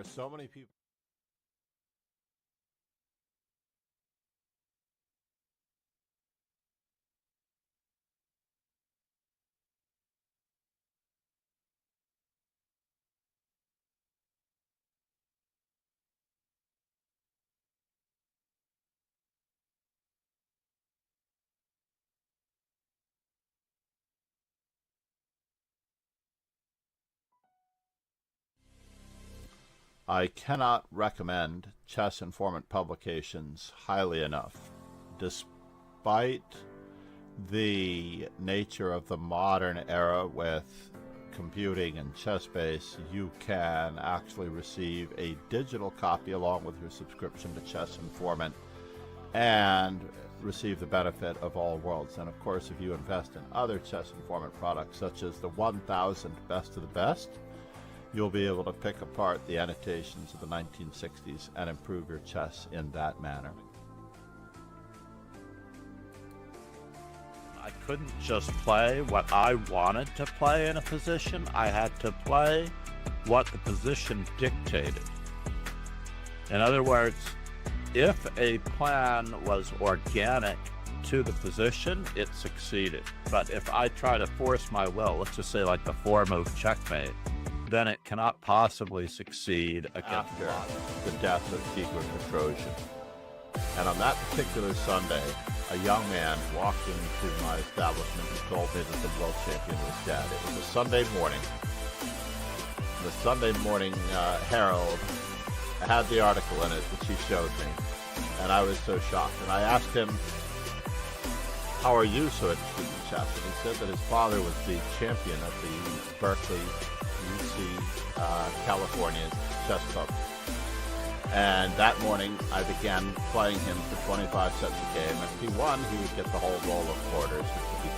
are so many people. I cannot recommend Chess Informant publications highly enough. Despite the nature of the modern era with computing and ChessBase, you can actually receive a digital copy along with your subscription to Chess Informant and receive the benefit of all worlds. And of course, if you invest in other Chess Informant products, such as the 1000 Best of the Best, you'll be able to pick apart the annotations of the 1960s and improve your chess in that manner. I couldn't just play what I wanted to play in a position. I had to play what the position dictated. In other words, if a plan was organic to the position, it succeeded. But if I try to force my will, let's just say like the 4-move checkmate, then it cannot possibly succeed against the death of Tigran the Trojan. And on that particular Sunday, a young man walked into my establishment and told me that the world champion was dead. It was a Sunday morning. The Sunday morning Herald had the article in it, which he showed me. And I was so shocked. And I asked him, how are you so interested in chess? And he said that his father was the champion at the Berkeley California chess club. And that morning I began playing him for 25 cents a game, and if he won, he would get the whole roll of quarters, which would be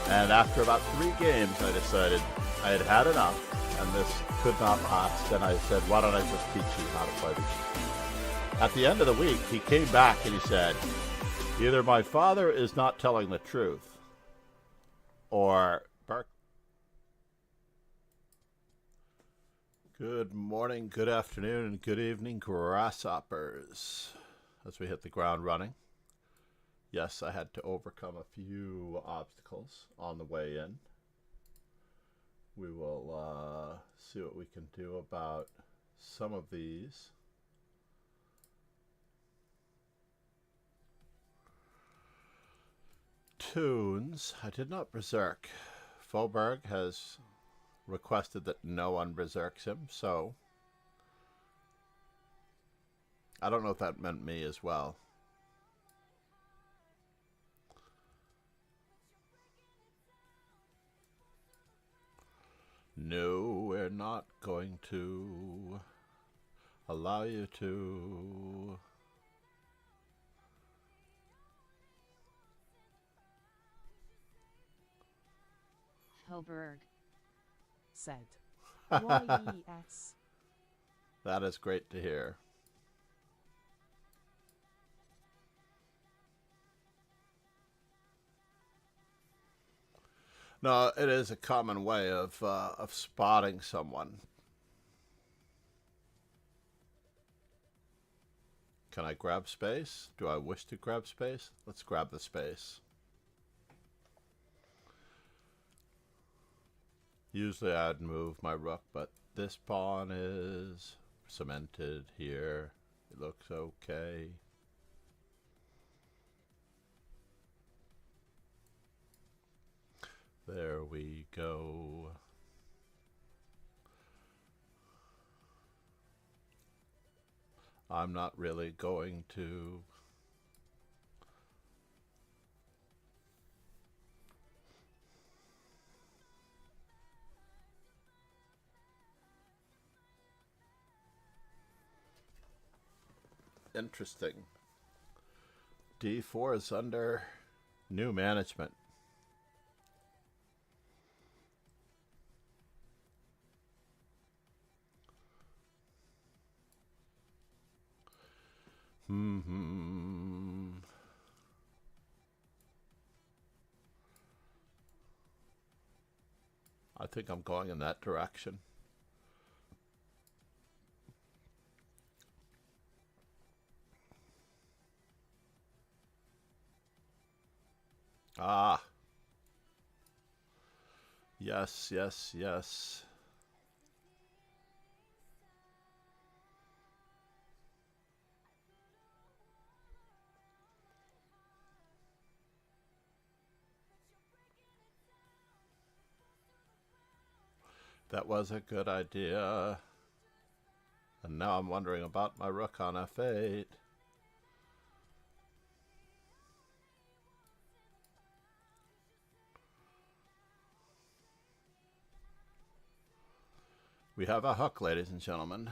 $10. And after about 3 games, I decided I had had enough, and this could not last, and I said, why don't I just teach you how to play this? At the end of the week, he came back and he said, either my father is not telling the truth, or Good morning, good afternoon, and good evening, grasshoppers, as we hit the ground running. Yes, I had to overcome a few obstacles on the way in. We will see what we can do about some of these. Tunes. I did not berserk. Faubourg has requested that no one berserks him, so I don't know if that meant me as well. No, we're not going to allow you to. Faubourg said. YES. That is great to hear. No, it is a common way of spotting someone. Can I grab space? Do I wish to grab space? Let's grab the space. Usually I'd move my rook, but this pawn is cemented here. It looks okay. There we go. I'm not really going to. Interesting. D4 is under new management. I think I'm going in that direction. Ah. Yes, yes, yes. That was a good idea. And now I'm wondering about my rook on f8. We have a hook, ladies and gentlemen.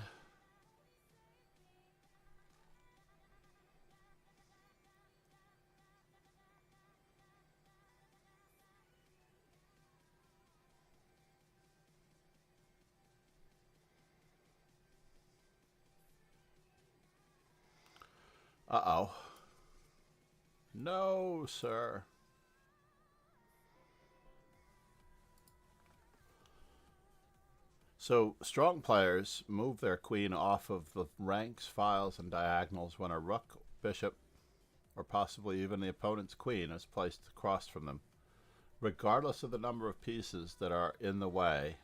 Uh-oh. No, sir. So, strong players move their queen off of the ranks, files, and diagonals when a rook, bishop, or possibly even the opponent's queen is placed across from them. Regardless of the number of pieces that are in the way,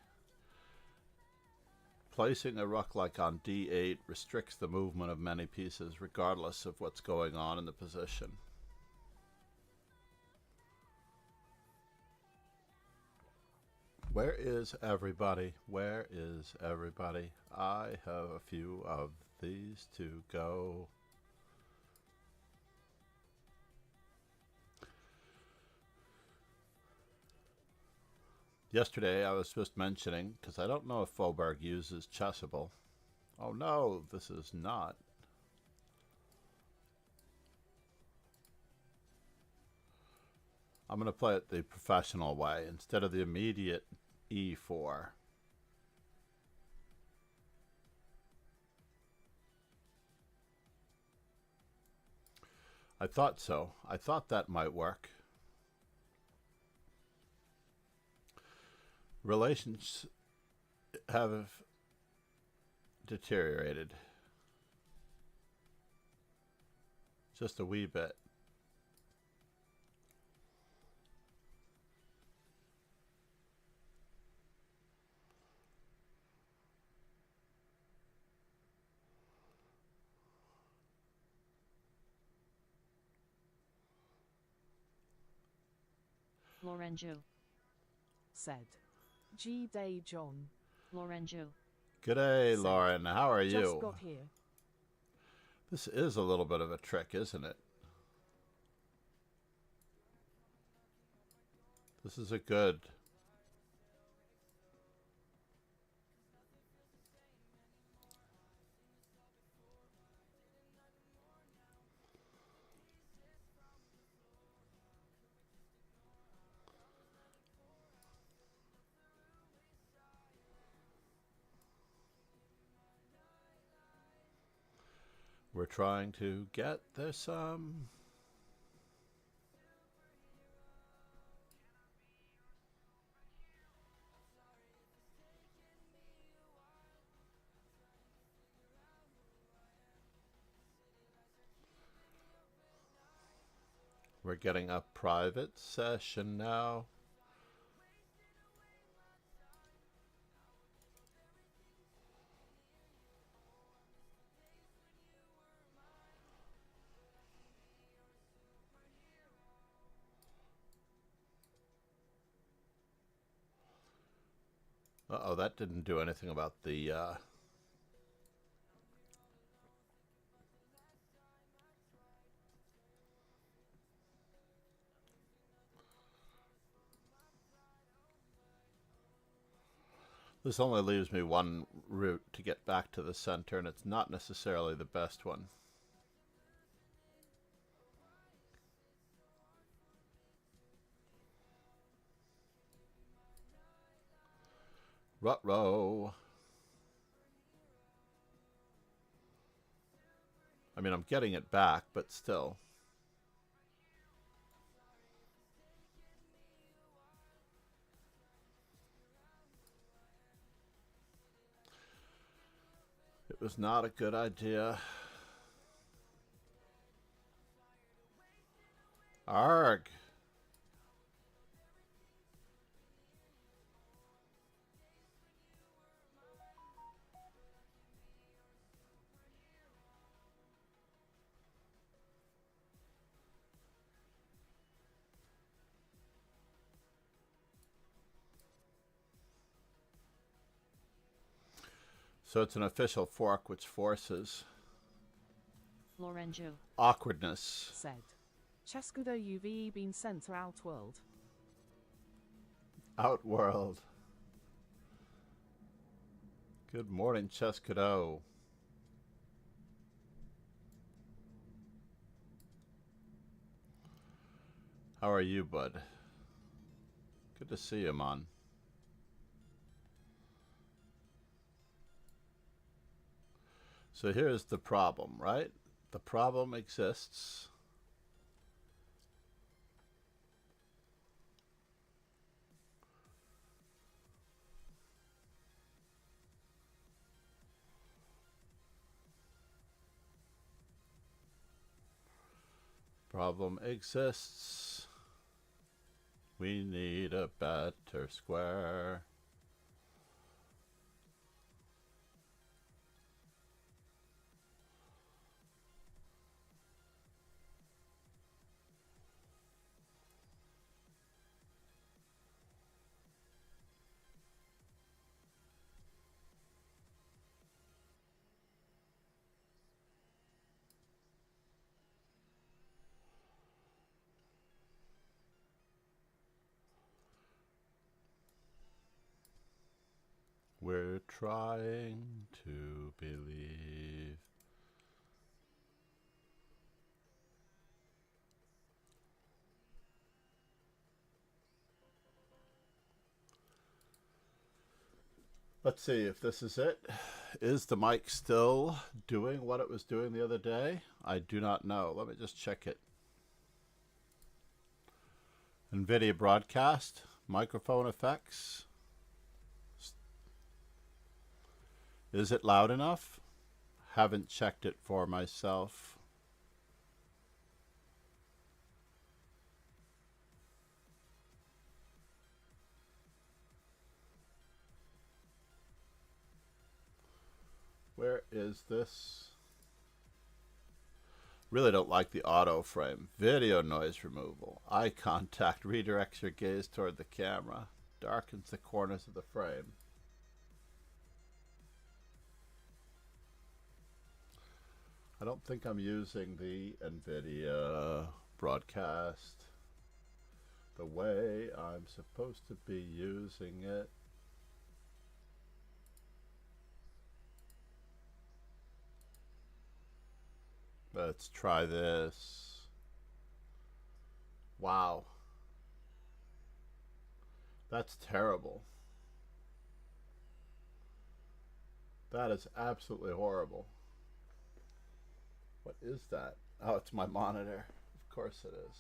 placing a rook like on d8 restricts the movement of many pieces regardless of what's going on in the position. Where is everybody? Where is everybody? I have a few of these to go. Yesterday I was just mentioning, because I don't know if Faubourg uses Chessable. Oh no, this is not. I'm going to play it the professional way instead of the immediate e4. I thought so. I thought that might work. Relations have deteriorated just a wee bit. Lorenzo said. G Day John. Lorenzo. G'day, Said. Lauren. How are you? Just got here. This is a little bit of a trick, isn't it? This is a good. We're trying to get this, we're getting a private session now. Uh-oh, that didn't do anything about the, This only leaves me one route to get back to the center, and it's not necessarily the best one. Ruh-roh. I mean, I'm getting it back, but still. It was not a good idea. Arg. So it's an official fork which forces Lorenzo awkwardness. said. Cheskudo UVE been sent to Outworld. Outworld. Good morning, Cheskudo. How are you, bud? Good to see you, man. So here's the problem, right? The problem exists. Problem exists. We need a better square. We're trying to believe. Let's see if this is it. Is the mic still doing what it was doing the other day? I do not know. Let me just check it. NVIDIA broadcast, microphone effects. Is it loud enough? Haven't checked it for myself. Where is this? Really don't like the auto frame. Video noise removal. Eye contact redirects your gaze toward the camera. Darkens the corners of the frame. I don't think I'm using the NVIDIA broadcast the way I'm supposed to be using it. Let's try this. Wow. That's terrible. That is absolutely horrible. What is that? Oh, it's my monitor. Of course it is.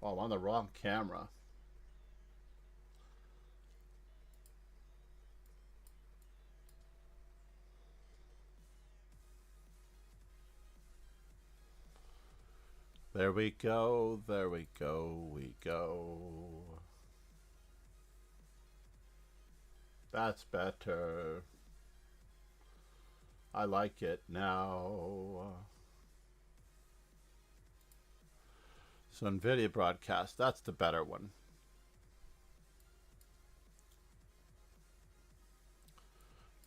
Oh, I'm on the wrong camera. There we go, there we go, we go. That's better. I like it now. So NVIDIA broadcast, that's the better one.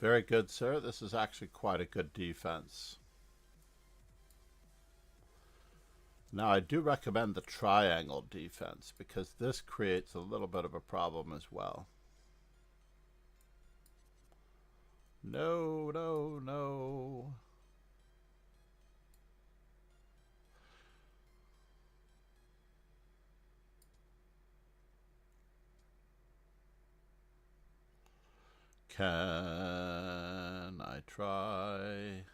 Very good, sir. This is actually quite a good defense. Now, I do recommend the triangle defense because this creates a little bit of a problem as well. No, no, no. Can I try?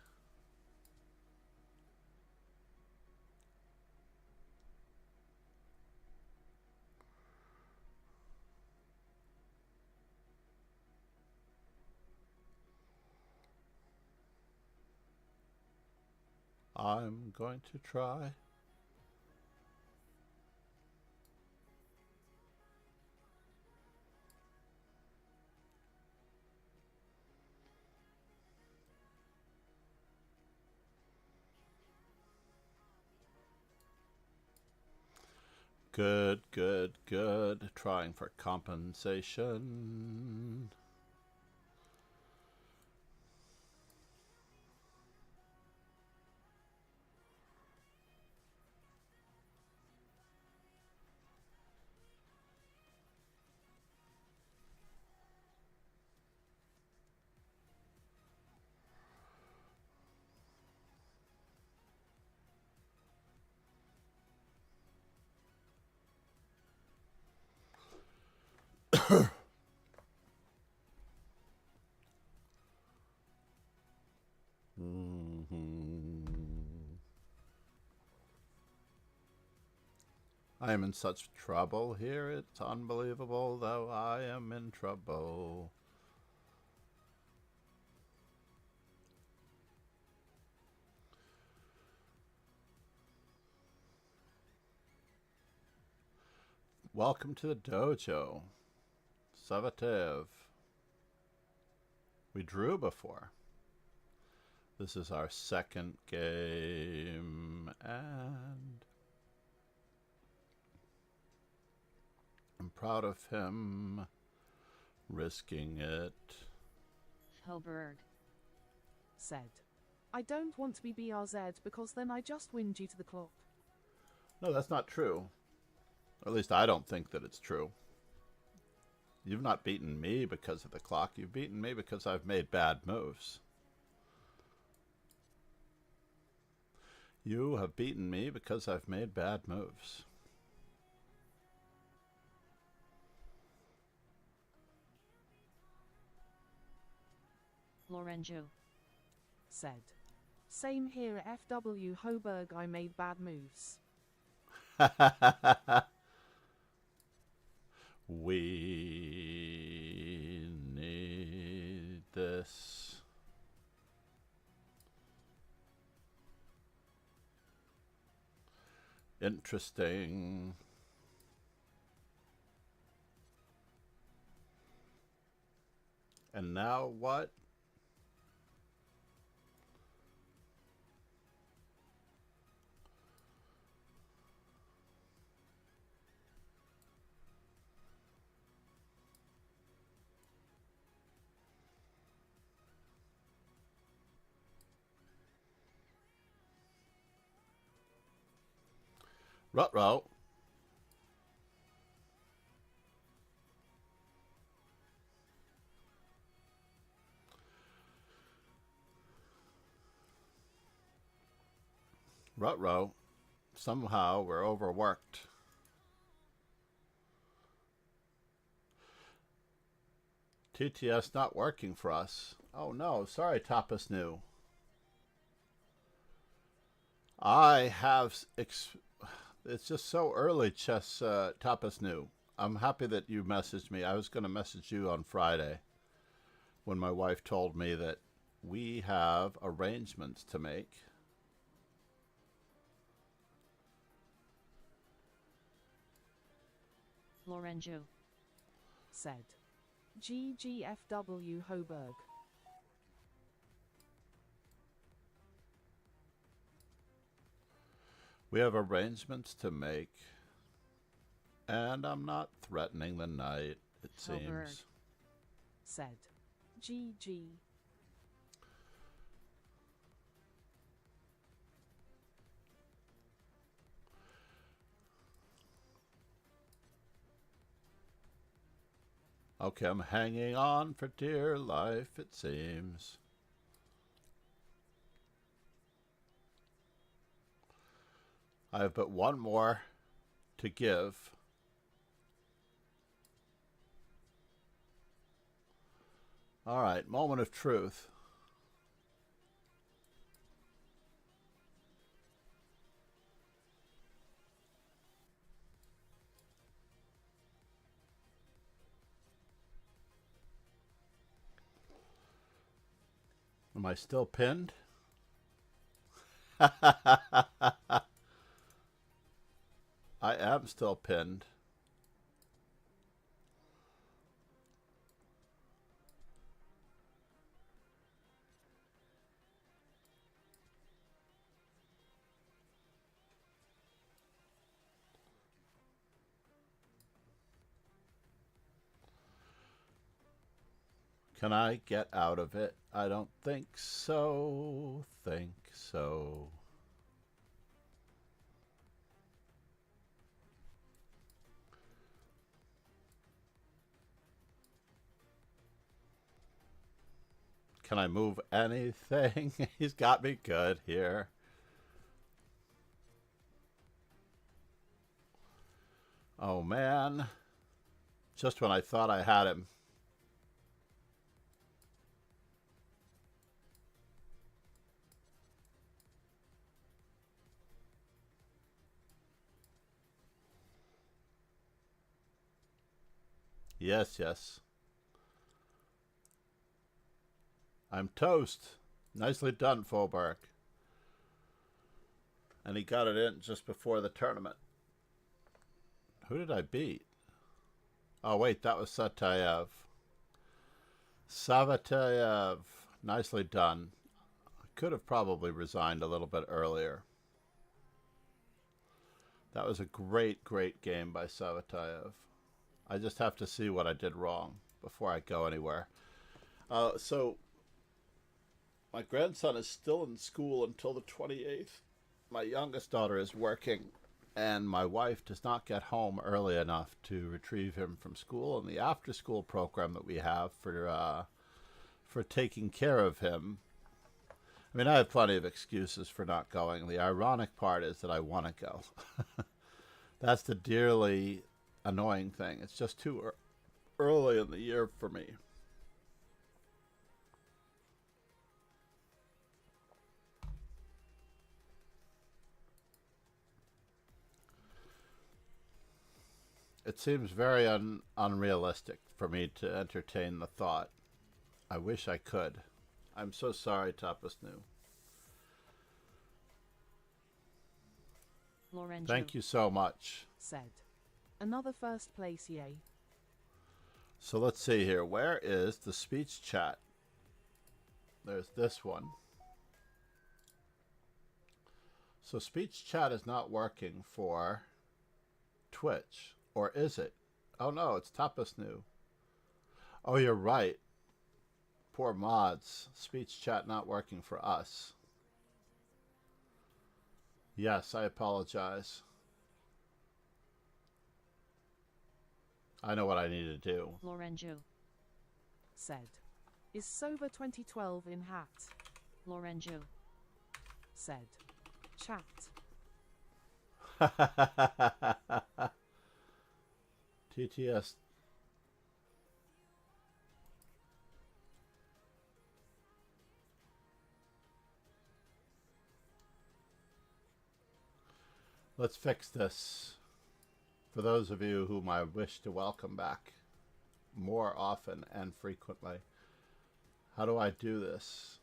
I'm going to try. Good, good, good. Trying for compensation. I am in such trouble here, it's unbelievable, though I am in trouble. Welcome to the dojo. Savatev. We drew before. This is our second game, and I'm proud of him risking it. Hoberg said, I don't want to be BRZ because then I just win due to the clock. No, that's not true. Or at least I don't think that it's true. You've not beaten me because of the clock. You've beaten me because I've made bad moves. You have beaten me because I've made bad moves. Lorenzo said, same here at FW Hoberg, I made bad moves. We need this. Interesting. And now what? Ruh-roh. Ruh-roh. Somehow we're overworked. TTS not working for us. Oh no, sorry Tapas New. I have... It's just so early, Chess Tapas New. I'm happy that you messaged me. I was going to message you on Friday when my wife told me that we have arrangements to make. Lorenzo said, GGFW Hoberg. We have arrangements to make, and I'm not threatening the night, it seems. Said, GG. Okay, I'm hanging on for dear life, it seems. I have but one more to give. All right, moment of truth. Am I still pinned? I am still pinned. Can I get out of it? I don't think so. Think so. Can I move anything? He's got me good here. Oh man. just when I thought I had him. Yes, yes. I'm toast. Nicely done, Faubourg. And he got it in just before the tournament. Who did I beat? Oh, wait, that was Satayev. Savatayev. Nicely done. I could have probably resigned a little bit earlier. That was a great, great game by Savatayev. I just have to see what I did wrong before I go anywhere. So, my grandson is still in school until the 28th. My youngest daughter is working, and my wife does not get home early enough to retrieve him from school. And the after-school program that we have for taking care of him, I mean, I have plenty of excuses for not going. The ironic part is that I want to go. That's the dearly annoying thing. It's just too early in the year for me. It seems very unrealistic for me to entertain the thought. I wish I could. I'm so sorry, Tapas New. Lorenzo. Thank you so much. Said. Another first place, yay. So let's see here. Where is the speech chat? There's this one. So speech chat is not working for Twitch. Or is it? Oh no, it's Tapas New. Oh, you're right. Poor mods. Speech chat not working for us. Yes, I apologize. I know what I need to do. Lorenzo. Said. Is Sober 2012 in hat? Lorenzo. Said. Chat. TTS. Let's fix this. For those of you whom I wish to welcome back more often and frequently. How do I do this?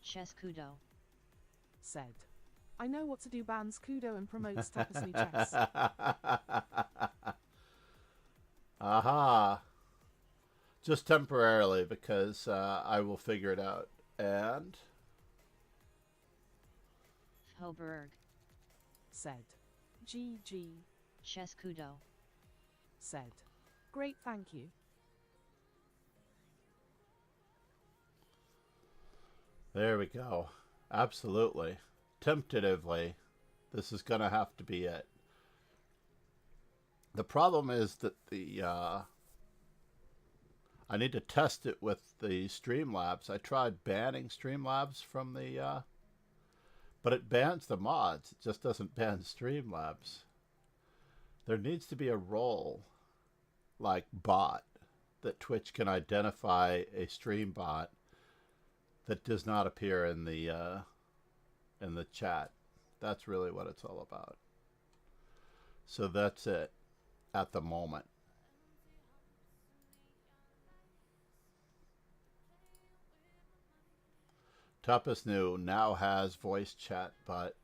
Chess Kudo. Said. I know what to do, bans Kudo and promotes Tapasly chess. Aha. Just temporarily, because I will figure it out. And Hoberg. Said. GG. Chess Kudo. Said. Great, thank you. there we go. Absolutely. Tentatively, this is going to have to be it. The problem is that I need to test it with the Streamlabs. I tried banning Streamlabs from the... but it bans the mods. It just doesn't ban Streamlabs. There needs to be a role, like bot, that Twitch can identify a stream bot that does not appear in the chat. That's really what it's all about. So that's it at the moment. Tapas New now has voice chat, but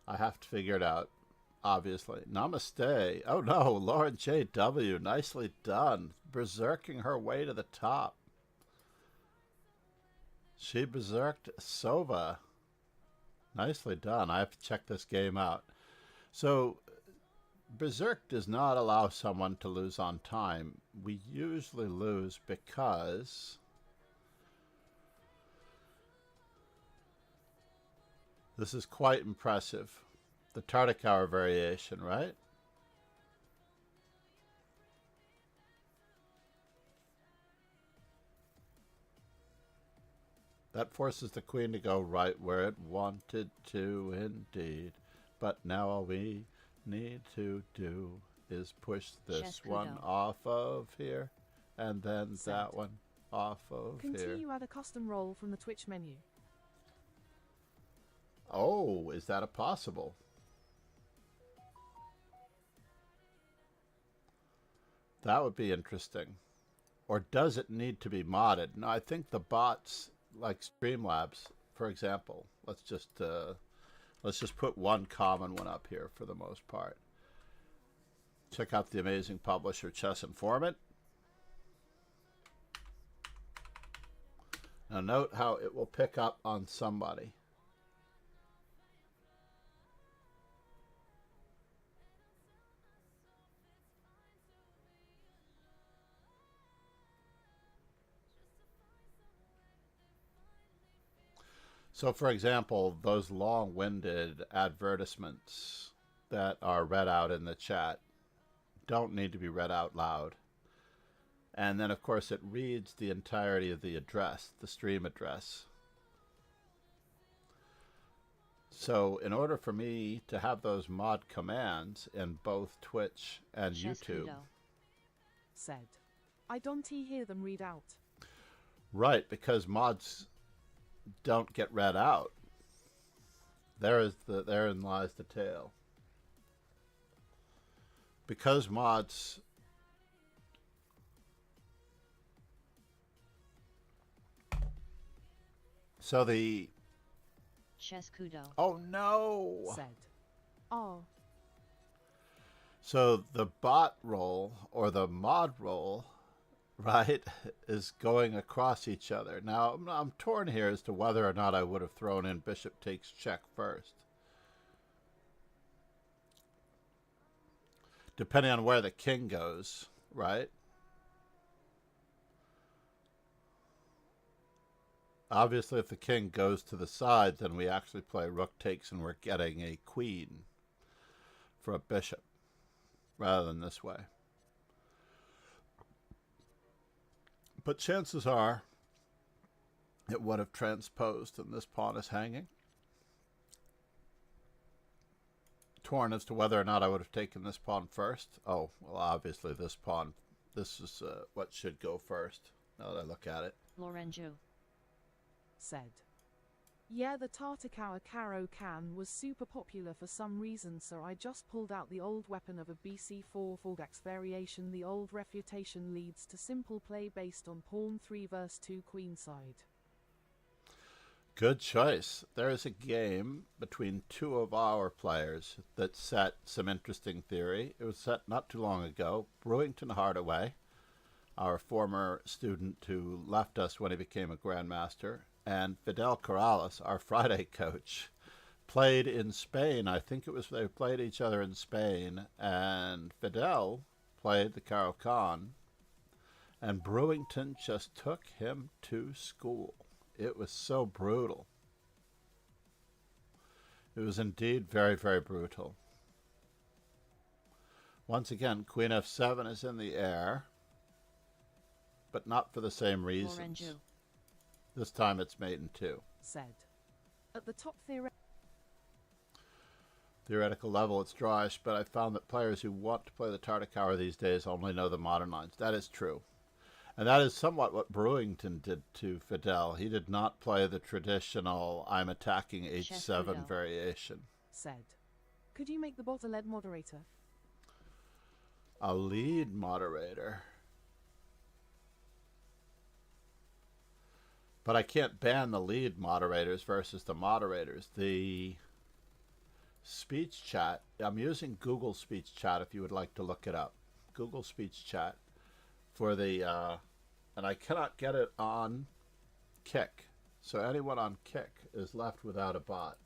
I have to figure it out, obviously. Namaste. Oh no, Lauren J.W. Nicely done. Berserking her way to the top. She berserked Sova. Nicely done. I have to check this game out. So, Berserk does not allow someone to lose on time. We usually lose because... this is quite impressive. The Tartakower variation, right? That forces the queen to go right where it wanted to indeed. But now all we need to do is push this one Chescudo. off of here, and then Set. that one off of here. Continue add a custom role from the Twitch menu. Oh, is that a possible? That would be interesting. Or does it need to be modded? No, I think the bots, like Streamlabs, for example, let's just put one common one up here for the most part. Check out the amazing publisher Chess Informant. Now note how it will pick up on somebody. So, for example, those long-winded advertisements that are read out in the chat don't need to be read out loud. And then, of course, it reads the entirety of the address, the stream address. So, in order for me to have those mod commands in both Twitch and YouTube... Chescudo. Said. I don't hear them read out. Right, because mods don't get read out. Therein lies the tale. Because mods so the Chescudo. oh no. Said. Oh. So the bot roll or the mod roll, right, is going across each other. Now, I'm torn here as to whether or not I would have thrown in bishop takes check first. Depending on where the king goes, right? Obviously, if the king goes to the side, then we actually play rook takes and we're getting a queen for a bishop rather than this way. But chances are it would have transposed and this pawn is hanging. Torn as to whether or not I would have taken this pawn first. Oh, well, obviously this pawn, this is what should go first, now that I look at it. Lorenzo. Said. Yeah, the Tartakower Caro can was super popular for some reason, so I just pulled out the old weapon of a BC4 Fulgax variation. The old refutation leads to simple play based on pawn 3 versus 2 queenside. Good choice. There is a game between two of our players that set some interesting theory. It was set not too long ago. Brewington Hardaway, our former student who left us when he became a grandmaster, and Fidel Corrales, our Friday coach, played in Spain. I think it was they played each other in Spain, and Fidel played the Caro Can, and Brewington just took him to school. It was so brutal. It was indeed very, very brutal. Once again, Queen F7 is in the air, but not for the same reasons. Lorenzo. This time it's mate in 2. Said. At the top Theoretical level, it's drawish, but I found that players who want to play the Tartakower these days only know the modern lines. That is true. And that is somewhat what Brewington did to Fidel. He did not play the traditional I'm attacking H7 Chescudo. variation. Said. Could you make the bot a lead moderator? A lead moderator. But I can't ban the lead moderators versus the moderators. The speech chat, I'm using Google Speech Chat if you would like to look it up. Google Speech Chat for the, and I cannot get it on Kick. So anyone on Kick is left without a bot.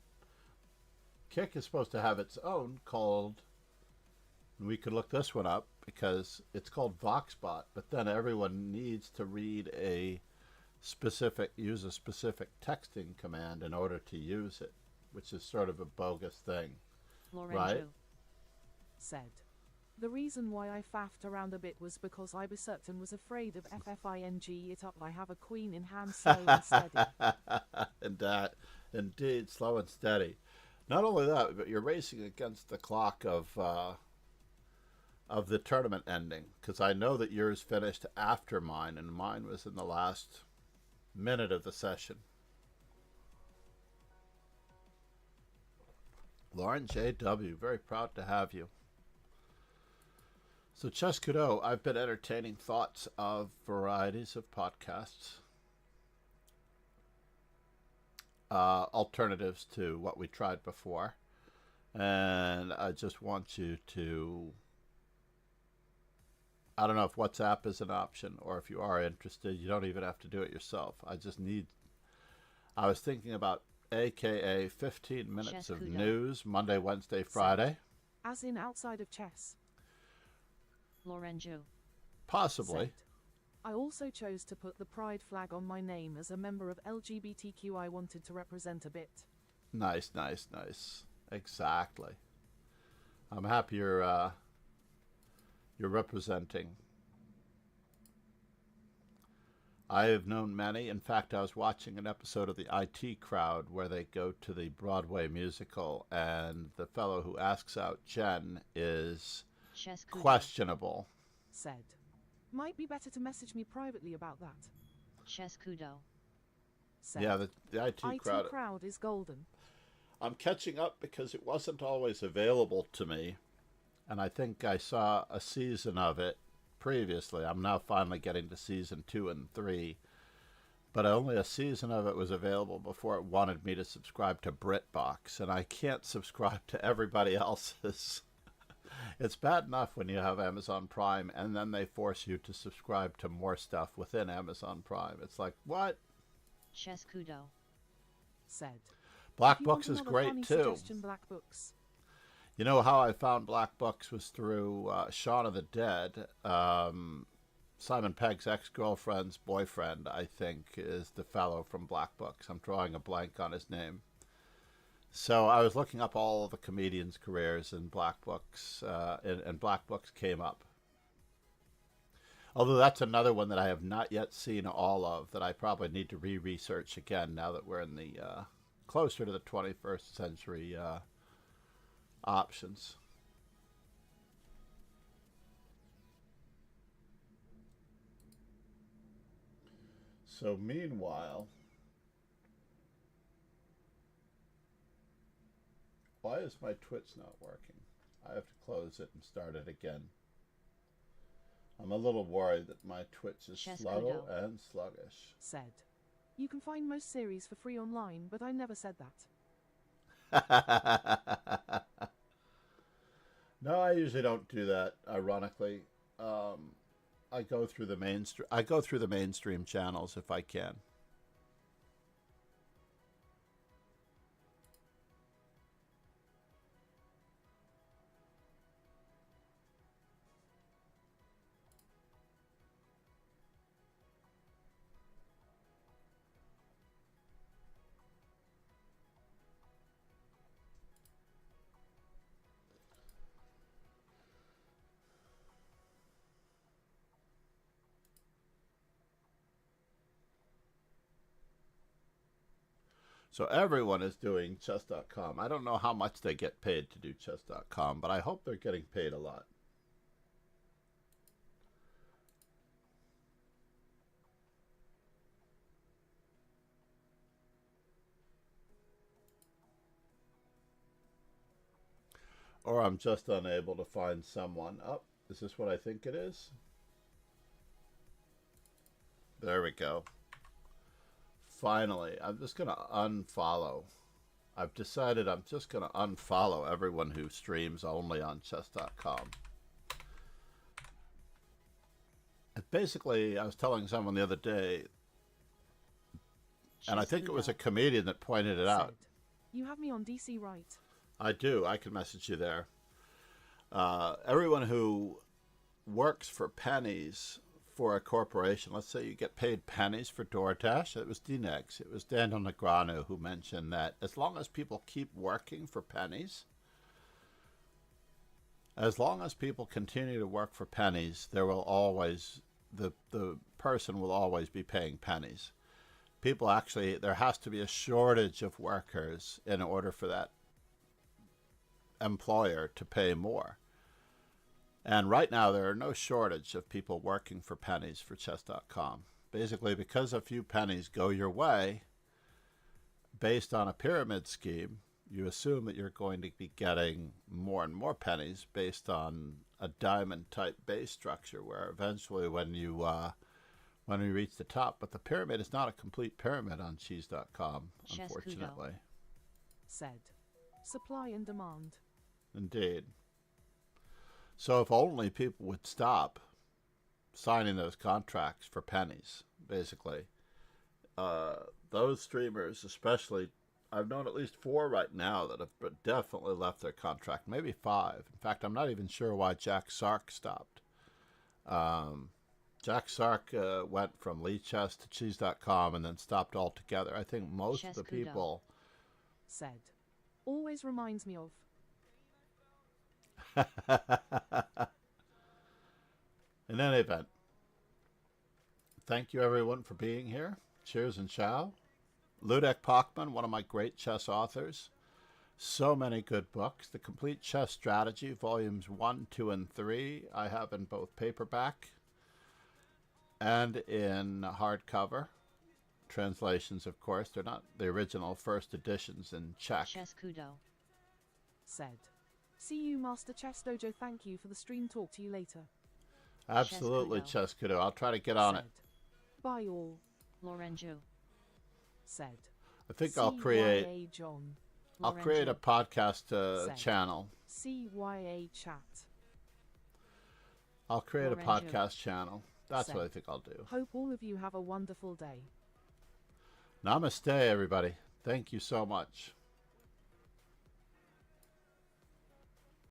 Kick is supposed to have its own called, and we could look this one up because it's called VoxBot, but then everyone needs to read use a specific texting command in order to use it, which is sort of a bogus thing. Lorenzo. Right? Said. The reason why I faffed around a bit was because I berserked and was afraid of FFING it up. I have a queen in hand, slow and steady. And that, indeed, slow and steady. Not only that, but you're racing against the clock of the tournament ending, because I know that yours finished after mine, and mine was in the last minute of the session. Lauren J.W., very proud to have you. So, Chess Kudo, I've been entertaining thoughts of varieties of podcasts, alternatives to what we tried before, and I just want you to, I don't know if WhatsApp is an option, or if you are interested, you don't even have to do it yourself. I was thinking about AKA 15 minutes Chess of Kudo. news, Monday, Wednesday, Friday. As in outside of chess. Lorenzo. Possibly. Said. I also chose to put the pride flag on my name as a member of LGBTQ. I wanted to represent a bit. Nice, nice, nice. Exactly. I'm happy you're representing. I have known many. In fact, I was watching an episode of the IT Crowd where they go to the Broadway musical, and the fellow who asks out Jen is Chess Kudo. questionable. Said. Might be better to message me privately about that. Chess Kudo. Said. Yeah, the IT Crowd. crowd is golden. I'm catching up because it wasn't always available to me, and I think I saw a season of it previously. I'm now finally getting to season 2 and 3, but only a season of it was available before it wanted me to subscribe to BritBox, and I can't subscribe to everybody else's. It's bad enough when you have Amazon Prime and then they force you to subscribe to more stuff within Amazon Prime. It's like, what? Chess Kudo. Said. Black If you want Books is another great funny too. suggestion, Black Books. You know how I found Black Books was through Shaun of the Dead. Simon Pegg's ex-girlfriend's boyfriend, I think, is the fellow from Black Books. I'm drawing a blank on his name. So I was looking up all of the comedians' careers in Black Books, and Black Books came up. Although that's another one that I have not yet seen all of, that I probably need to re-research again now that we're in the closer to the 21st century options. So meanwhile, why is my Twitch not working? I have to close it and start it again. I'm a little worried that my Twitch is Chess slow Kudo. and sluggish. Said. You can find most series for free online, but I never said that. No, I usually don't do that. Ironically, I go through the mainstream channels if I can. So everyone is doing chess.com. I don't know how much they get paid to do chess.com, but I hope they're getting paid a lot. Or I'm just unable to find someone. Oh, is this what I think it is? There we go. Finally, I'm just going to unfollow. I've decided I'm just going to unfollow everyone who streams only on chess.com. Basically, I was telling someone the other day, and I think it was a comedian that pointed it out. Said. You have me on DC right. I do. I can message you there. Everyone who works for pennies for a corporation, let's say you get paid pennies for DoorDash. It was DNegs. It was Daniel Negreanu who mentioned that as long as people keep working for pennies, As long as people continue to work for pennies, there will always, the person will always be paying pennies. People actually, there has to be a shortage of workers in order for that employer to pay more. And right now, there are no shortage of people working for pennies for chess.com. Basically, because a few pennies go your way, based on a pyramid scheme, you assume that you're going to be getting more and more pennies based on a diamond-type base structure, where eventually when you reach the top, but the pyramid is not a complete pyramid on cheese.com, unfortunately. Said. Supply and demand. Indeed. So if only people would stop signing those contracts for pennies, basically. Those streamers, especially, I've known at least 4 right now that have definitely left their contract, maybe 5. In fact, I'm not even sure why Jack Sark stopped. Jack Sark went from Lee Chess to cheese.com and then stopped altogether. I think most of the people... Said. Always reminds me of... In any event, thank you everyone for being here. Cheers and ciao. Luděk Pachman, one of my great chess authors. So many good books. The Complete Chess Strategy, volumes 1, 2, and 3, I have in both paperback and in hardcover. Translations, of course. They're not the original first editions in Czech. Said. See you, Master Chess Dojo. Thank you for the stream. Talk to you later. Absolutely, Chess Kudo. I'll try to get on it. Bye all. Lorenzo. Said. I think I'll create a podcast channel. CYA chat. I'll create a podcast channel. That's what I think I'll do. Hope all of you have a wonderful day. Namaste, everybody. Thank you so much.